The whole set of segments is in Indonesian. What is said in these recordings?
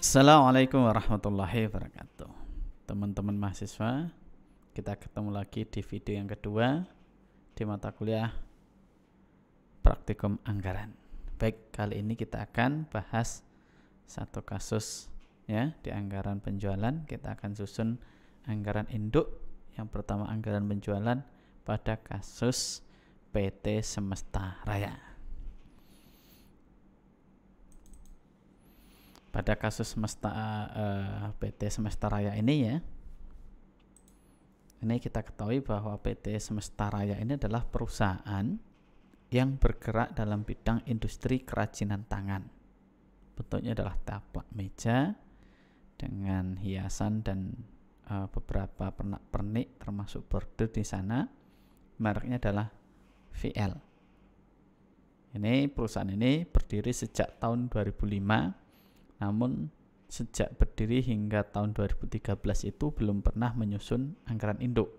Assalamualaikum warahmatullahi wabarakatuh. Teman-teman mahasiswa, kita ketemu lagi di video yang kedua di mata kuliah Praktikum Anggaran. Baik, kali ini kita akan bahas satu kasus ya di anggaran penjualan. Kita akan susun anggaran induk. Yang pertama anggaran penjualan pada kasus PT Semesta Raya. Pada kasus PT Semesta Raya ini ya, ini kita ketahui bahwa PT Semesta Raya ini adalah perusahaan yang bergerak dalam bidang industri kerajinan tangan. Bentuknya adalah taplak meja dengan hiasan dan beberapa pernak-pernik termasuk bordir di sana. Mereknya adalah VL. Ini perusahaan ini berdiri sejak tahun 2005. Namun sejak berdiri hingga tahun 2013 itu belum pernah menyusun anggaran induk.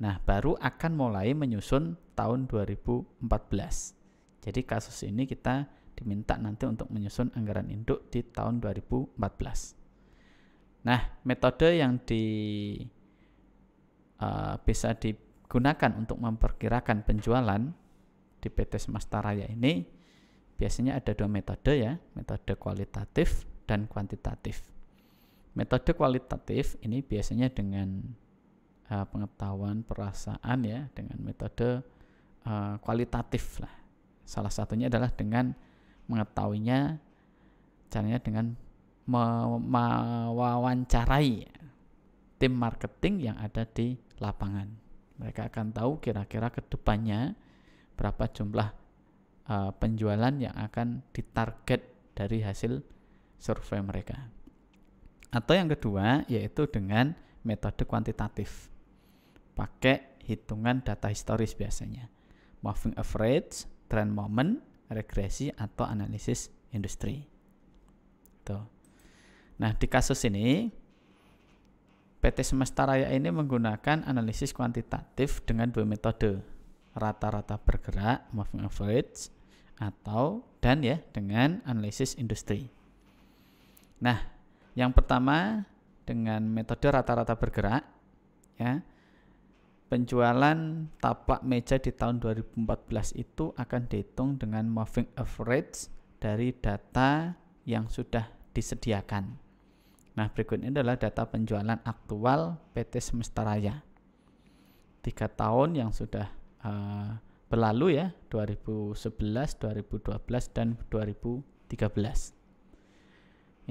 Nah, baru akan mulai menyusun tahun 2014. Jadi kasus ini kita diminta nanti untuk menyusun anggaran induk di tahun 2014. Nah, metode yang bisa digunakan untuk memperkirakan penjualan di PT Semesta Raya ini biasanya ada dua metode ya, metode kualitatif dan kuantitatif. Metode kualitatif ini biasanya dengan pengetahuan perasaan ya, dengan metode kualitatif lah. Salah satunya adalah dengan mengetahuinya caranya dengan mewawancarai tim marketing yang ada di lapangan. Mereka akan tahu kira-kira ke depannya berapa jumlah penjualan yang akan ditarget dari hasil survei mereka. Atau yang kedua yaitu dengan metode kuantitatif, pakai hitungan data historis biasanya, moving average, trend moment, regresi atau analisis industri. Tuh. Nah, di kasus ini PT Semesta Raya ini menggunakan analisis kuantitatif dengan dua metode, rata-rata bergerak, moving average, dan dengan analisis industri. Nah, yang pertama dengan metode rata-rata bergerak ya, penjualan taplak meja di tahun 2014 itu akan dihitung dengan moving average dari data yang sudah disediakan. Nah, berikut ini adalah data penjualan aktual PT Semesta Raya 3 tahun yang sudah berlalu ya, 2011, 2012, dan 2013.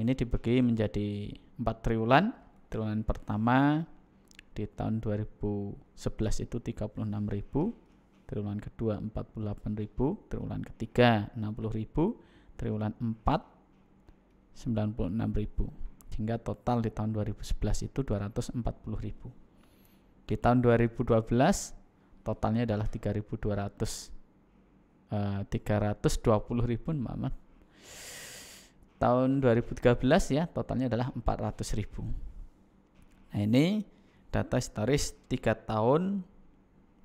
Ini dibagi menjadi 4 triwulan. Triwulan pertama di tahun 2011 itu 36.000, triwulan kedua 48.000, triwulan ketiga 60.000, triwulan 4 96.000. Sehingga total di tahun 2011 itu 240.000. Di tahun 2012 totalnya adalah 320.000, maaf. Tahun 2013 ya, totalnya adalah 400.000. Nah, ini data historis 3 tahun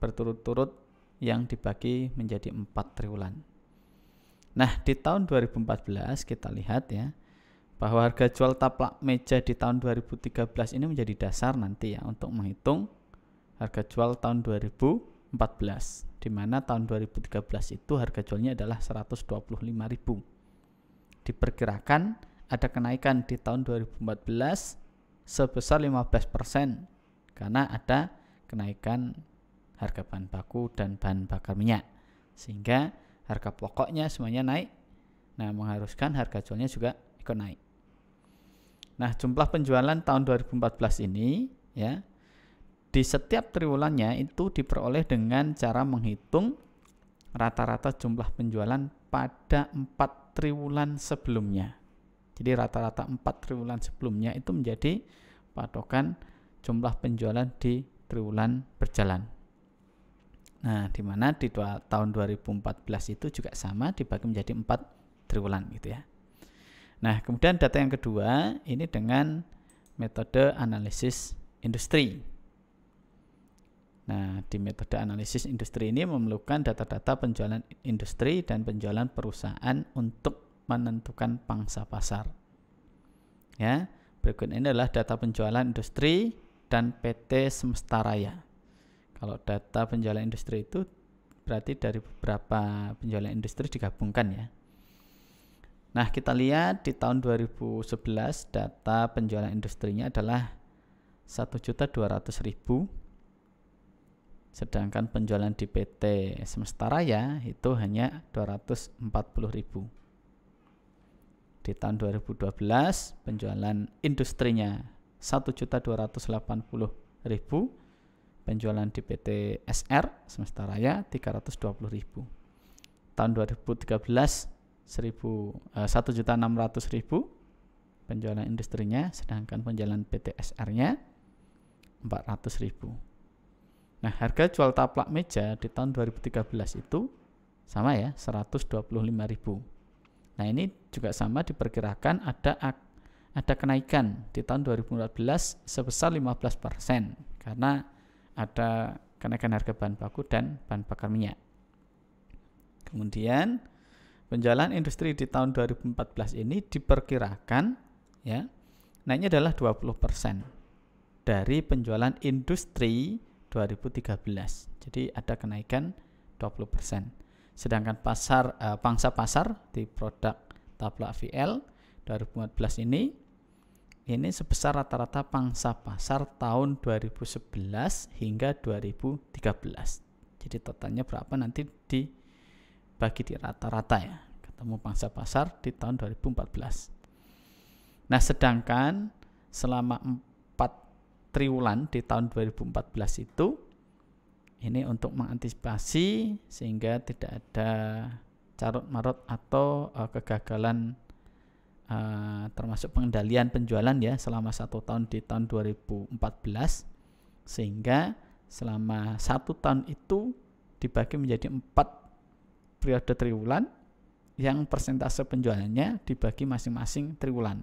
berturut-turut yang dibagi menjadi 4 triwulan. Nah, di tahun 2014 kita lihat ya, bahwa harga jual taplak meja di tahun 2013 ini menjadi dasar nanti ya untuk menghitung harga jual tahun 2014, di mana tahun 2013 itu harga jualnya adalah 125.000. Diperkirakan ada kenaikan di tahun 2014 sebesar 15% karena ada kenaikan harga bahan baku dan bahan bakar minyak, sehingga harga pokoknya semuanya naik. Nah, mengharuskan harga jualnya juga ikut naik. Nah, jumlah penjualan tahun 2014 ini ya, di setiap triwulannya itu diperoleh dengan cara menghitung rata-rata jumlah penjualan pada 4 triwulan sebelumnya. Jadi rata-rata 4 triwulan sebelumnya itu menjadi patokan jumlah penjualan di triwulan berjalan. Nah, di mana di tahun 2014 itu juga sama, dibagi menjadi 4 triwulan gitu ya. Nah, kemudian data yang kedua ini dengan metode analisis industri. Nah, di metode analisis industri ini memerlukan data-data penjualan industri dan penjualan perusahaan untuk menentukan pangsa pasar. Ya, berikut ini adalah data penjualan industri dan PT Semesta Raya. Kalau data penjualan industri itu berarti dari beberapa penjualan industri digabungkan ya. Nah, kita lihat di tahun 2011 data penjualan industrinya adalah 1.200.000, sedangkan penjualan di PT Semesta Raya itu hanya 240.000. Di tahun 2012 penjualan industrinya 1.280.000, penjualan di PT SR Semesta Raya 320.000. Tahun 2013 1.600.000 penjualan industrinya, sedangkan penjualan PT SR-nya 400.000. Nah, harga jual taplak meja di tahun 2013 itu sama ya, 125.000. Nah, ini juga sama, diperkirakan ada kenaikan di tahun 2014 sebesar 15% karena ada kenaikan harga bahan baku dan bahan bakar minyak. Kemudian penjualan industri di tahun 2014 ini diperkirakan ya naiknya adalah 20% dari penjualan industri 2013. Jadi ada kenaikan 20%. Sedangkan pangsa pasar di produk taplak VL 2014 ini sebesar rata-rata pangsa pasar tahun 2011 hingga 2013. Jadi totalnya berapa nanti dibagi di rata-rata ya, ketemu pangsa pasar di tahun 2014. Nah, sedangkan selama 4 triwulan di tahun 2014 itu ini untuk mengantisipasi sehingga tidak ada carut marut atau kegagalan termasuk pengendalian penjualan ya selama 1 tahun di tahun 2014, sehingga selama 1 tahun itu dibagi menjadi 4 periode triwulan yang persentase penjualannya dibagi masing-masing triwulan.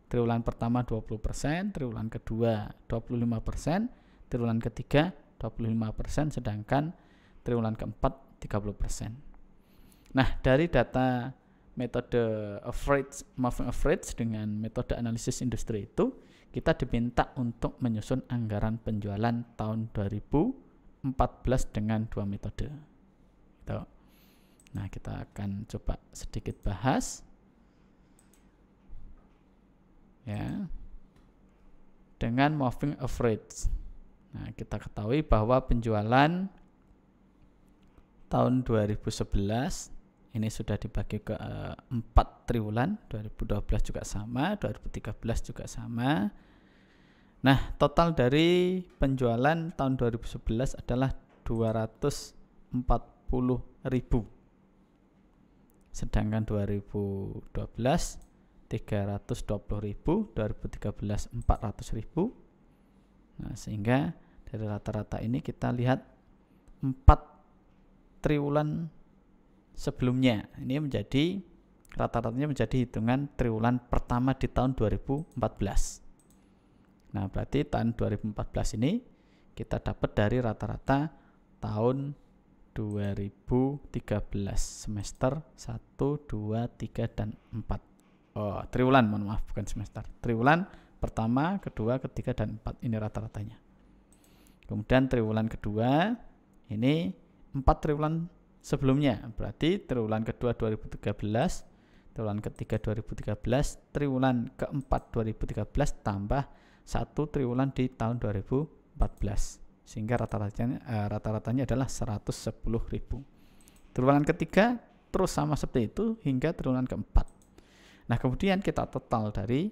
Triwulan pertama 20%, triwulan kedua 25%, triwulan ketiga 25%, sedangkan triwulan keempat 30%. Nah, dari data metode moving average dengan metode analisis industri itu, kita diminta untuk menyusun anggaran penjualan tahun 2014 dengan 2 metode. Gitu. Nah, kita akan coba sedikit bahas. Ya. Dengan moving average. Nah, kita ketahui bahwa penjualan tahun 2011 ini sudah dibagi ke 4 triwulan, 2012 juga sama, 2013 juga sama. Nah, total dari penjualan tahun 2011 adalah 240.000. Sedangkan 2012 320.000, 2013 400.000. Nah, sehingga dari rata-rata ini kita lihat 4 triwulan sebelumnya ini menjadi rata-ratanya menjadi hitungan triwulan pertama di tahun 2014. Nah, berarti tahun 2014 ini kita dapat dari rata-rata tahun 2013 semester 1, 2, 3, dan 4. Triwulan, mohon maaf, bukan semester. Triwulan pertama, kedua, ketiga, dan 4 ini rata-ratanya. Kemudian triwulan kedua ini 4 triwulan sebelumnya, berarti triwulan kedua 2013, triwulan ketiga 2013, triwulan keempat 2013 tambah 1 triwulan di tahun 2014, sehingga rata-ratanya adalah 110.000. Triwulan ketiga terus sama seperti itu hingga triwulan keempat. Nah, kemudian kita total dari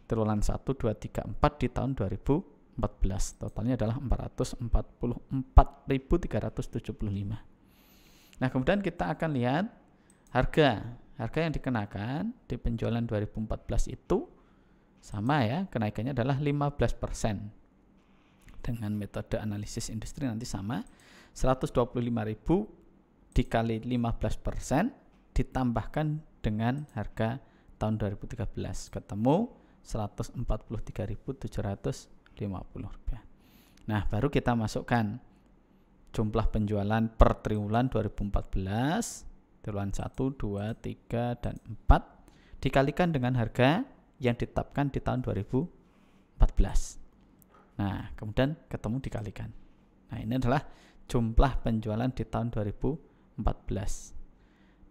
triwulan 1, 2, 3, 4 di tahun 2014. Totalnya adalah 444.375. Nah, kemudian kita akan lihat harga yang dikenakan di penjualan 2014 itu sama ya, kenaikannya adalah 15%. Dengan metode analisis industri nanti sama, 125.000 dikali 15% ditambahkan dengan harga tahun 2013, ketemu 143.750 rupiah. Nah, baru kita masukkan jumlah penjualan per triwulan 2014, triwulan 1, 2, 3, dan 4 dikalikan dengan harga yang ditetapkan di tahun 2014. Nah, kemudian ketemu dikalikan. Nah, ini adalah jumlah penjualan di tahun 2014.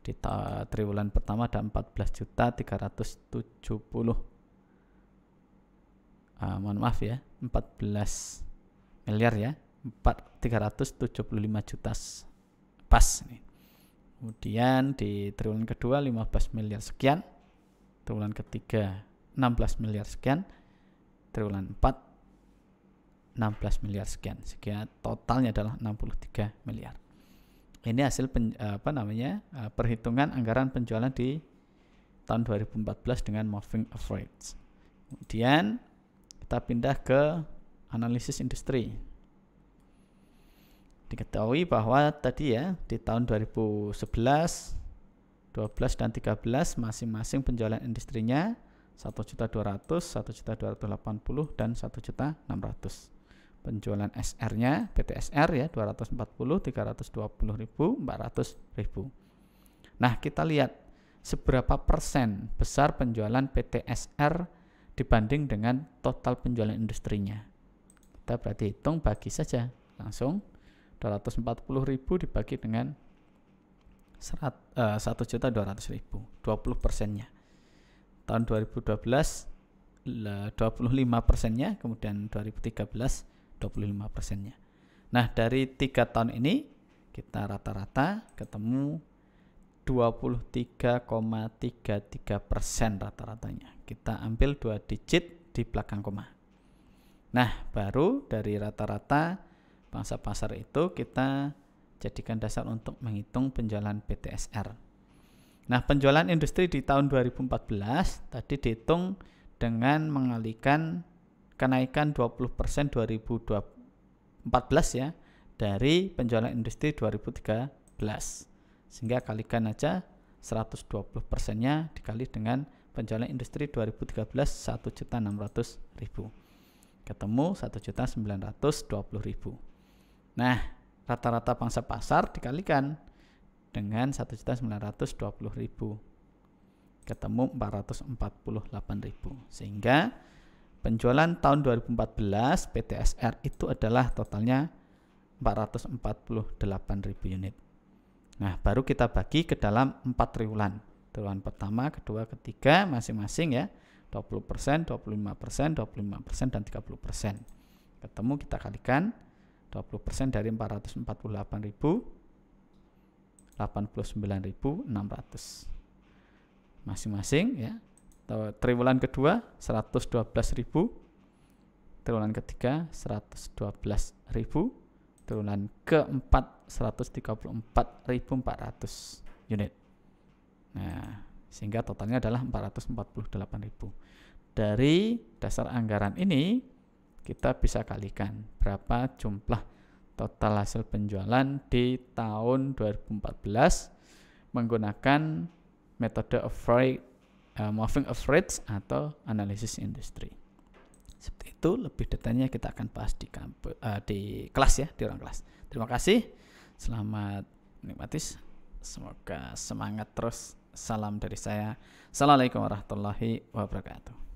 Di triwulan pertama ada 14.370. Mohon maaf ya, 14 miliar ya, 375 juta pas nih. Kemudian di triwulan kedua 15 miliar sekian, triwulan ketiga 16 miliar sekian, triwulan 4 16 miliar sekian, sehingga totalnya adalah 63 miliar. Ini hasil perhitungan anggaran penjualan di tahun 2014 dengan moving average. Kemudian kita pindah ke analisis industri. Diketahui bahwa tadi ya di tahun 2011, 12 dan 13 masing-masing penjualan industrinya 1.200.000, 1.280.000 dan 1.600.000. Penjualan SR-nya PTSR ya 240, 320.000, 400.000. Nah, kita lihat seberapa persen besar penjualan PTSR dibanding dengan total penjualan industrinya. Kita berarti hitung, bagi saja langsung 240.000 dibagi dengan 1.200.000, 20%-nya. Tahun 2012 25%-nya, kemudian 2013 25%-nya. Nah, dari 3 tahun ini kita rata-rata ketemu 23,33% rata-ratanya. Kita ambil 2 digit di belakang koma. Nah, baru dari rata-rata pangsa pasar itu kita jadikan dasar untuk menghitung penjualan PTSR. Nah, penjualan industri di tahun 2014 tadi dihitung dengan mengalihkan kenaikan 20% 2014 ya dari penjualan industri 2013, sehingga kalikan aja 120%-nya dikali dengan penjualan industri 2013 1.600.000, ketemu 1.920.000. Nah, rata-rata pangsa pasar dikalikan dengan 1.920.000, ketemu 448.000, sehingga penjualan tahun 2014 PTSR itu adalah totalnya 448.000 unit. Nah, baru kita bagi ke dalam 4 triwulan. Triwulan pertama, kedua, ketiga masing-masing ya 20%, 25%, 25% dan 30%. Ketemu kita kalikan 20% dari 448.000, 89.600 masing-masing ya. Triwulan kedua 112.000, triwulan ketiga 112.000, triwulan keempat 134.400 unit. Nah, sehingga totalnya adalah 448.000. Dari dasar anggaran ini kita bisa kalikan berapa jumlah total hasil penjualan di tahun 2014 menggunakan metode moving average atau analisis industri. Seperti itu, lebih detailnya kita akan bahas di kelas ya, di ruang kelas. Terima kasih, selamat menikmati, semoga semangat terus. Salam dari saya. Assalamualaikum warahmatullahi wabarakatuh.